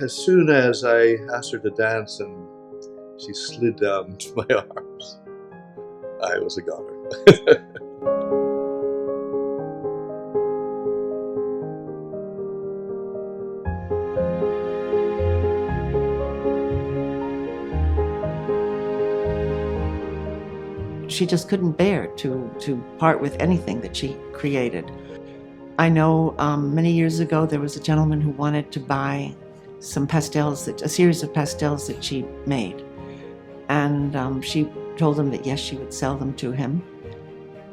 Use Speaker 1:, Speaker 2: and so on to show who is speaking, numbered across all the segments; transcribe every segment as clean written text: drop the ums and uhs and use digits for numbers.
Speaker 1: as soon as I asked her to dance and she slid down into my arms, I was a goner.
Speaker 2: She just couldn't bear to part with anything that she created. I know many years ago there was a gentleman who wanted to buy some pastels, a series of pastels that she made. And she told him that yes, she would sell them to him,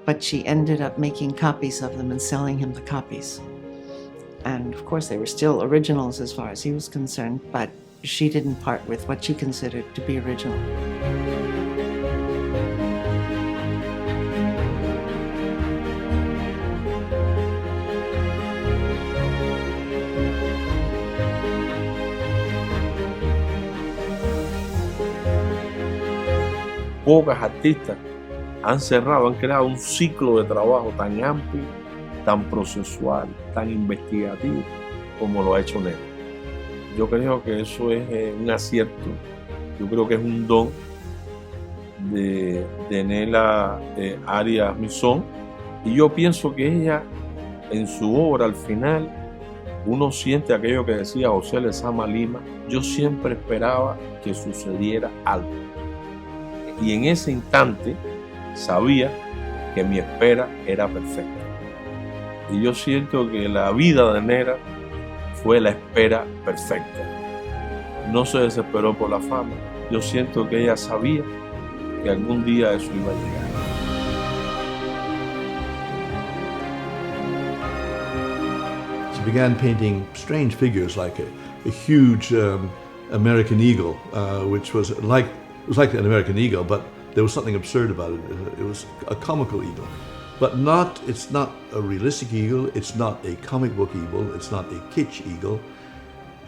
Speaker 2: but she ended up making copies of them and selling him the copies. And of course they were still originals as far as he was concerned, but she didn't part with what she considered to be original.
Speaker 3: Pocas artistas han creado un ciclo de trabajo tan amplio, tan procesual, tan investigativo como lo ha hecho Nela. Yo creo que eso es un acierto, yo creo que es un don de Nela Arias Misson, y yo pienso que ella en su obra al final uno siente aquello que decía José Lezama Lima: yo siempre esperaba que sucediera algo. Y en ese instante sabía que mi espera era perfecta. Y yo siento que la vida de Nela fue la espera perfecta. No se desesperó por la fama. Yo siento que ella sabía que algún día eso iba a llegar.
Speaker 1: She began painting strange figures like a huge American eagle, which was like an American eagle, but there was something absurd about it. It was a comical eagle, but it's not a realistic eagle, it's not a comic book eagle, it's not a kitsch eagle.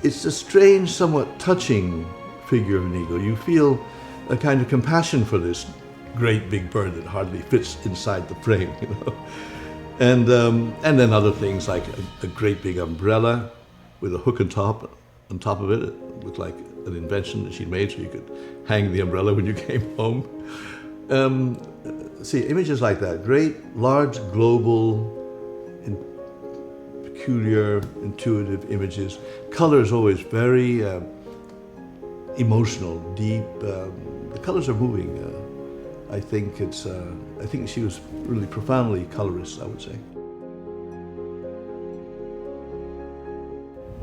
Speaker 1: It's a strange, somewhat touching figure of an eagle. You feel a kind of compassion for this great big bird that hardly fits inside the frame, you know. And then other things like a great big umbrella with a hook on top of it. It looked like an invention that she made so you could hang the umbrella when you came home. See, images like that, great, large, global, peculiar, intuitive images. Color is always very emotional, deep. The colors are moving. I think she was really profoundly colorist, I would say.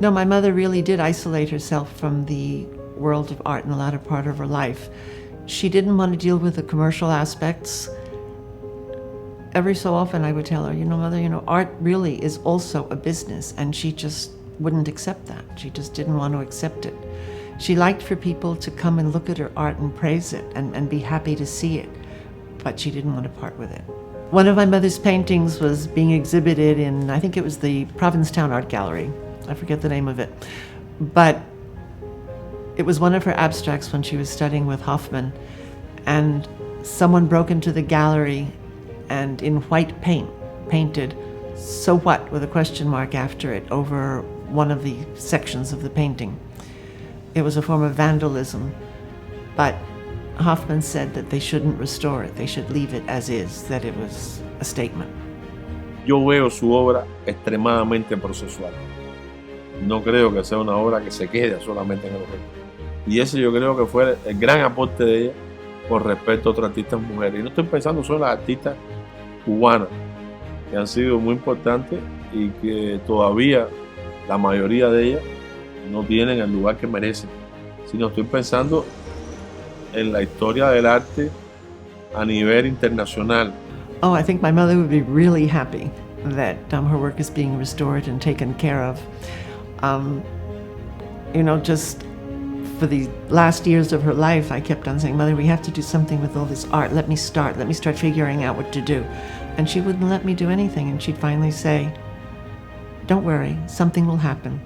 Speaker 2: No, my mother really did isolate herself from the world of art in the latter part of her life. She didn't want to deal with the commercial aspects. Every so often I would tell her, Mother, art really is also a business, and she just wouldn't accept that. She just didn't want to accept it. She liked for people to come and look at her art and praise it and be happy to see it, but she didn't want to part with it. One of my mother's paintings was being exhibited in, I think it was the Provincetown Art Gallery. I forget the name of it. But it was one of her abstracts when she was studying with Hoffman, and someone broke into the gallery and in white paint painted "So what?" with a question mark after it over one of the sections of the painting. It was a form of vandalism, but Hoffman said that they shouldn't restore it, they should leave it as is, that it was a statement.
Speaker 3: Yo veo su obra extremadamente procesual. No creo que sea una obra que se quede solamente en el objeto. Y ese yo creo que fue el gran aporte de ella con respecto a otras artistas mujeres. Y no estoy pensando solo en las artistas cubanas, que han sido muy importantes y que todavía la mayoría de ellas no tienen el lugar que merecen, sino estoy pensando en la historia del arte a nivel internacional.
Speaker 2: Oh, I think my mother would be really happy that her work is being restored and taken care of. Just for the last years of her life, I kept on saying, Mother, we have to do something with all this art. Let me start figuring out what to do. And she wouldn't let me do anything. And she'd finally say, don't worry, something will happen.